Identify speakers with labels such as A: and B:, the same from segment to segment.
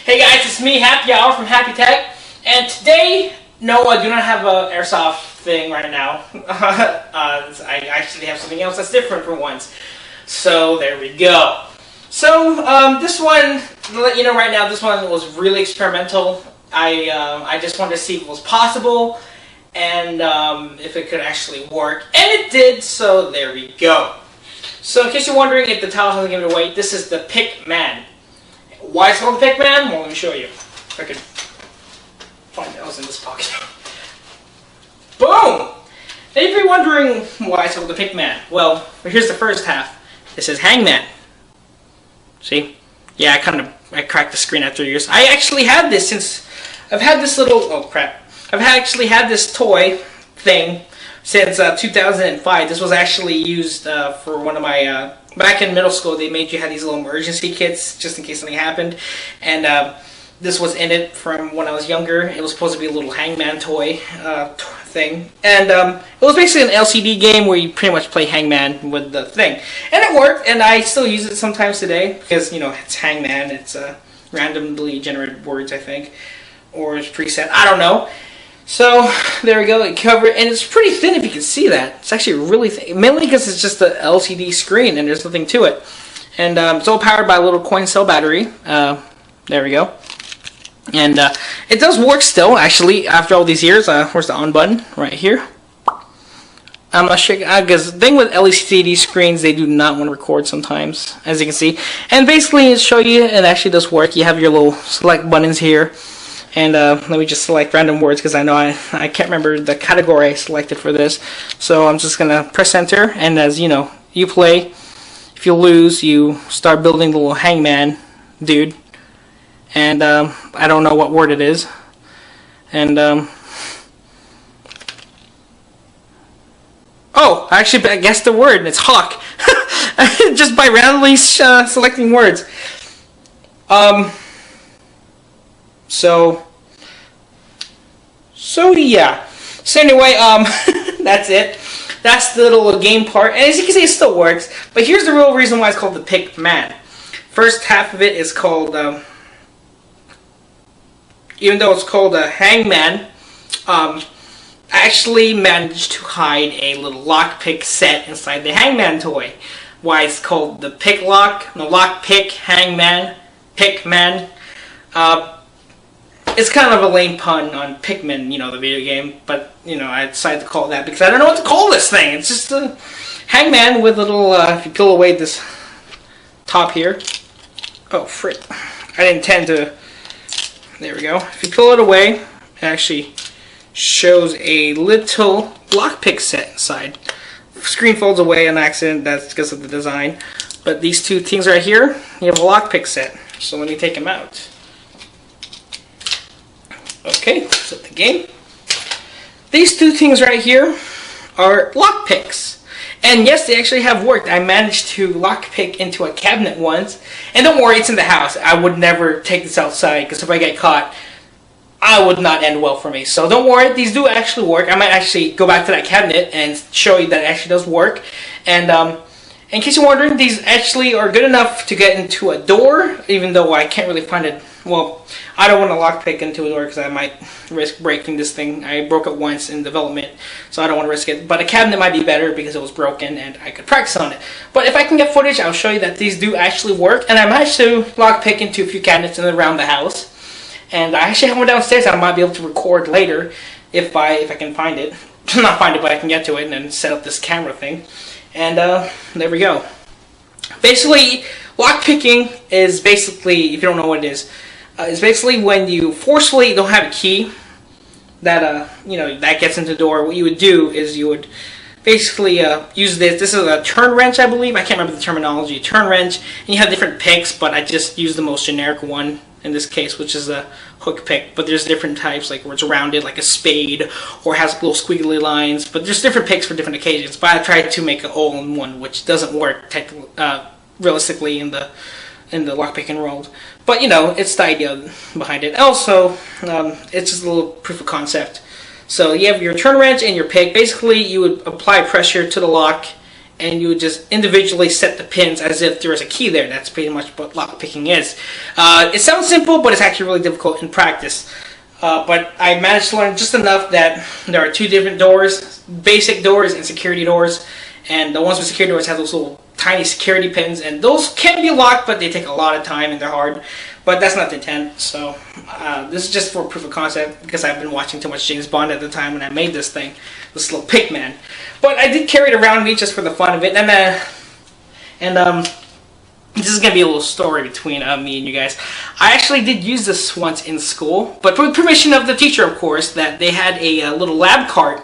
A: Hey guys, it's me, Happy Hour from Happy-Tec, and today, no, I do not have an airsoft thing right now. I actually have something else that's different for once. So there we go. So this one, to let you know right now, this one was really experimental. I just wanted to see if it was possible and if it could actually work, and it did. So there we go. So in case you're wondering if the title hasn't given it away, this is the Pick-Man. Why it's called the Pick-Man? Well, let me show you. If I could find it. I was in this pocket. Boom! Now if you're wondering why it's called the Pick-Man, well, here's the first half. It says Hangman. See? Yeah, I cracked the screen after years. I actually had this since I've had this little. Oh crap! I've actually had this toy thing since 2005. This was actually used for one of my. Back in middle school, they made you have these little emergency kits just in case something happened, and this was in it from when I was younger. It was supposed to be a little hangman toy thing, and it was basically an LCD game where you pretty much play hangman with the thing, and it worked. And I still use it sometimes today because it's hangman. It's randomly generated words, I think, or it's preset. I don't know. So there we go, it covered, and it's pretty thin if you can see that. It's actually really thin, mainly because it's just an LCD screen and there's nothing to it. And it's all powered by a little coin cell battery. There we go. And it does work still, actually, after all these years. Where's the on button? Right here. I'm not sure, because the thing with LCD screens, they do not want to record sometimes, as you can see. And basically, to show you, it actually does work. You have your little select buttons here. And let me just select random words because I know I can't remember the category I selected for this. So I'm just going to press enter, and as you know, you play. If you lose, you start building the little hangman dude. And I don't know what word it is. And oh, actually I guessed the word, and it's hawk. Just by randomly selecting words. So yeah. So anyway, that's it. That's the little game part, and as you can see, it still works. But here's the real reason why it's called the Pick-Man. First half of it is called, even though it's called a hangman, I actually managed to hide a little lockpick set inside the hangman toy. Why it's called the Lockpick, hangman, Pick-Man. It's kind of a lame pun on Pikmin, the video game, but, I decided to call it that because I don't know what to call this thing. It's just a hangman with a little, if you peel away this top here. Oh, frick. I didn't intend to. There we go. If you pull it away, it actually shows a little lockpick set inside. The screen folds away on accident. That's because of the design. But these two things right here, you have a lockpick set. So let me take them out. Okay, set the game. These two things right here are lockpicks. And yes, they actually have worked. I managed to lockpick into a cabinet once. And don't worry, it's in the house. I would never take this outside because if I get caught, I would not end well for me. So don't worry, these do actually work. I might actually go back to that cabinet and show you that it actually does work. And in case you're wondering, these actually are good enough to get into a door, even though I can't really find it. Well, I don't want to lockpick into a door because I might risk breaking this thing. I broke it once in development, so I don't want to risk it. But a cabinet might be better because it was broken and I could practice on it. But if I can get footage, I'll show you that these do actually work. And I managed to lockpick into a few cabinets and around the house. And I actually have one downstairs. I might be able to record later if I can find it. Not find it, but I can get to it and then set up this camera thing. And there we go. Basically, lockpicking is basically, if you don't know what it is basically when you forcefully don't have a key that that gets into the door. What you would do is you would basically use this. This is a turn wrench, I believe. I can't remember the terminology. Turn wrench, and you have different picks, but I just use the most generic one in this case, which is a hook pick. But there's different types, like where it's rounded, like a spade, or has little squiggly lines. But there's different picks for different occasions. But I tried to make an all-in-one, which doesn't work realistically in the lockpicking world. But it's the idea behind it. Also, it's just a little proof of concept. So you have your turn wrench and your pick. Basically, you would apply pressure to the lock and you would just individually set the pins as if there was a key there. That's pretty much what lockpicking is. It sounds simple, but it's actually really difficult in practice. But I managed to learn just enough that there are two different doors, basic doors and security doors. And the ones with security doors have those little tiny security pins, and those can be locked, but they take a lot of time and they're hard. But that's not the intent. So this is just for proof of concept, because I've been watching too much James Bond at the time when I made this thing, this little Pickman. But I did carry it around me just for the fun of it, and this is gonna be a little story between me and you guys. I actually did use this once in school, but with permission of the teacher, of course. That they had a little lab cart.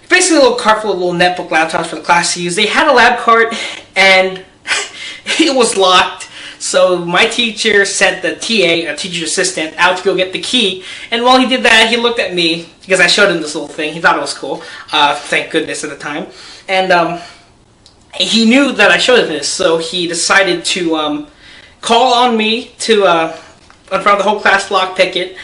A: Basically a little cart full of little netbook laptops for the class to use. They had a lab cart, and it was locked. So my teacher sent the TA, a teacher assistant, out to go get the key. And while he did that, he looked at me, because I showed him this little thing. He thought it was cool. Thank goodness at the time. And he knew that I showed him this, so he decided to call on me to, in front of the whole class, lockpick it.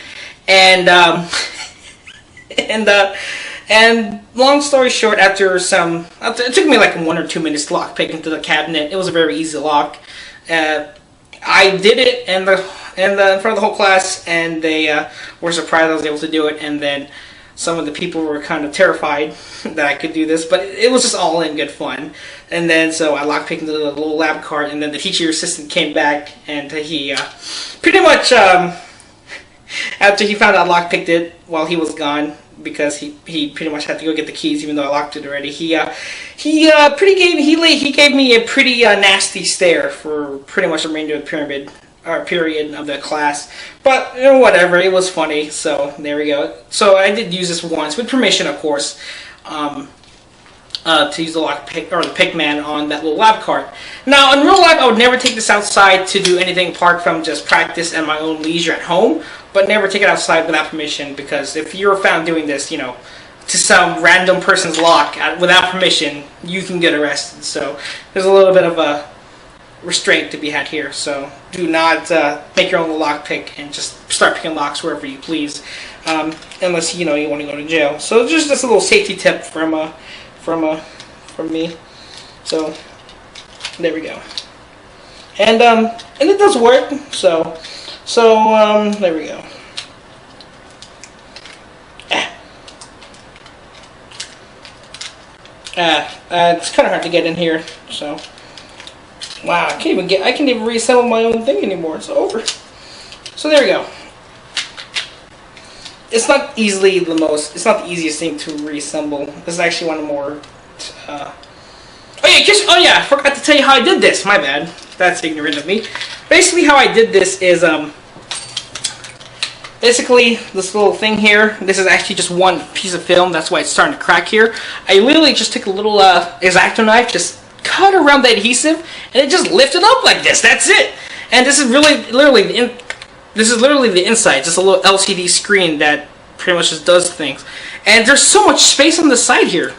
A: And long story short, after it took me like 1 or 2 minutes to lockpick into the cabinet. It was a very easy lock. I did it in front of the whole class, and they were surprised I was able to do it. And then some of the people were kind of terrified that I could do this, but it was just all in good fun. And then so I lockpicked into the little lab cart, and then the teacher assistant came back, and he pretty much after he found out I lockpicked it while he was gone, because he pretty much had to go get the keys, even though I locked it already. He gave me a pretty nasty stare for pretty much the remainder of the period of the class. But you know, whatever, it was funny. So there we go. So I did use this once with permission, of course, to use the lockpick or the Pickman on that little lab cart. Now in real life, I would never take this outside to do anything apart from just practice at my own leisure at home. But never take it outside without permission, because if you're found doing this, you know, to some random person's lock without permission, you can get arrested. So there's a little bit of a restraint to be had here. So do not make your own lockpick and just start picking locks wherever you please, unless you want to go to jail. So just a little safety tip from me. So there we go, and it does work. So there we go. It's kind of hard to get in here. So wow, I can't even reassemble my own thing anymore. It's over. So there we go. It's not the easiest thing to reassemble. This is actually one of the more. Oh yeah, I forgot to tell you how I did this. My bad. That's ignorant of me. Basically, how I did this is basically this little thing here. This is actually just one piece of film. That's why it's starting to crack here. I literally just took a little X-Acto knife, just cut around the adhesive, and it just lifted up like this. That's it. And this is literally the inside. Just a little LCD screen that pretty much just does things. And there's so much space on the side here.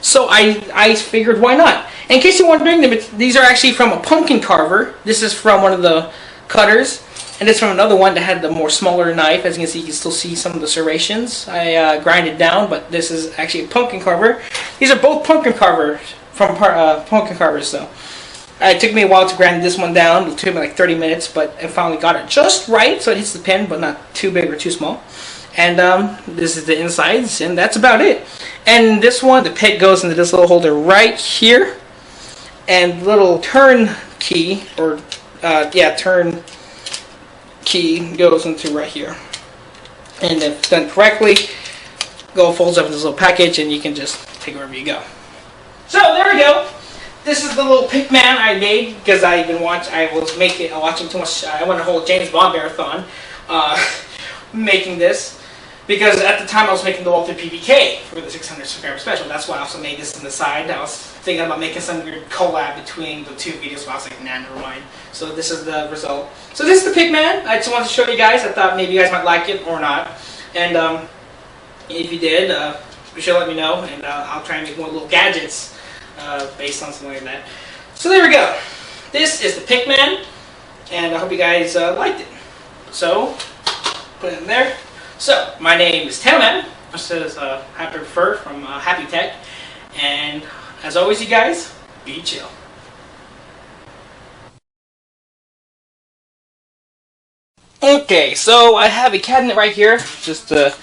A: So I figured, why not? In case you're wondering, these are actually from a pumpkin carver. This is from one of the cutters, and it's from another one that had the more smaller knife. As you can see, you can still see some of the serrations. I grinded down, but this is actually a pumpkin carver. These are both pumpkin carvers from pumpkin carvers. So it took me a while to grind this one down. It took me like 30 minutes, but I finally got it just right, so it hits the pin, but not too big or too small. And this is the insides, and that's about it. And this one, the pit goes into this little holder right here, and the little turn key, or turn key goes into right here. And if done correctly, folds up in this little package, and you can just take it wherever you go. So there we go. This is the little Pickman I made because I was watching too much. I went a whole James Bond marathon making this. Because at the time I was making the Walter PPK for the 600 subscriber special. That's why I also made this on the side. I was thinking about making some weird collab between the two videos, but I was like, nah, never mind. So this is the result. So this is the Pickman. I just wanted to show you guys. I thought maybe you guys might like it or not. And if you did, be sure to let me know. And I'll try and make more little gadgets based on something like that. So there we go. This is the Pickman. And I hope you guys liked it. So, put it in there. So, my name is Tailman. This is Happy from Happy-Tec. And as always, you guys, be chill. Okay, so I have a cabinet right here, just to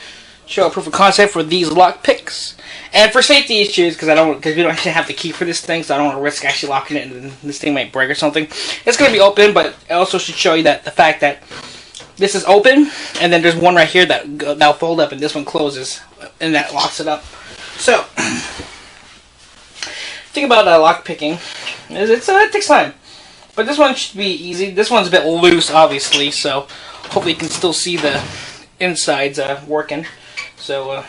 A: show a proof of concept for these Lockpicks. And for safety issues, because we don't actually have the key for this thing, so I don't want to risk actually locking it, and this thing might break or something. It's going to be open, but I also should show you that the fact that this is open, and then there's one right here that'll fold up, and this one closes, and that locks it up. So, think about lock picking. It takes time, but this one should be easy. This one's a bit loose, obviously, so hopefully you can still see the insides working. So I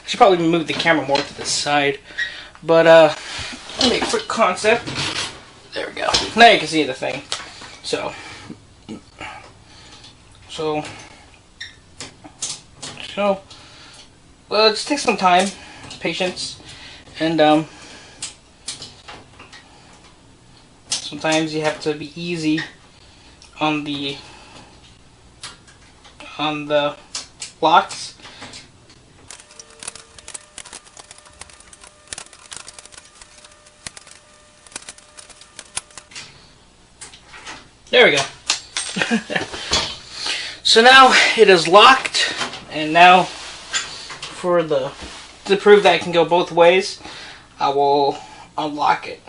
A: should probably move the camera more to the side, but let me quick concept. There we go. Now you can see the thing. So well, it just takes some time, patience, and sometimes you have to be easy on the locks. There we go. So now it is locked, and now to prove that it can go both ways, I will unlock it.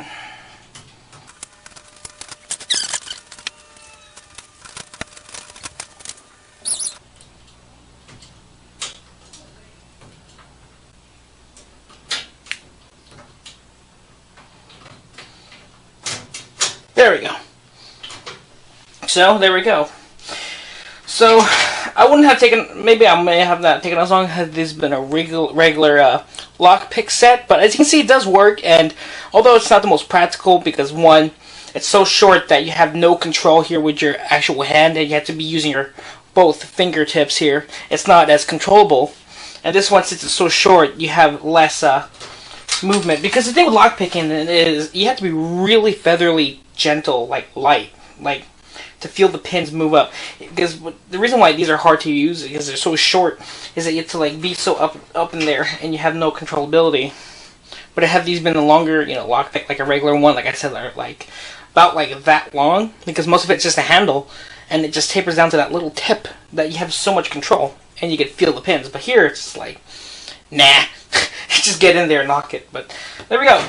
A: There we go. So there we go. So I wouldn't have taken, maybe I may have not taken as long had this been a regular lockpick set, but as you can see, it does work. And although it's not the most practical, because one, it's so short that you have no control here with your actual hand, and you have to be using your both fingertips here. It's not as controllable. And this one, since it's so short, you have less movement. Because the thing with lockpicking is you have to be really featherly gentle, like light, like to feel the pins move up. Because the reason why these are hard to use, because they're so short, is that you have to like be so up in there, and you have no controllability. But have these been a longer, lockpick, like a regular one, like I said, are like about like that long, because most of it's just a handle, and it just tapers down to that little tip that you have so much control, and you can feel the pins. But here it's just like, nah, just get in there and lock it. But there we go.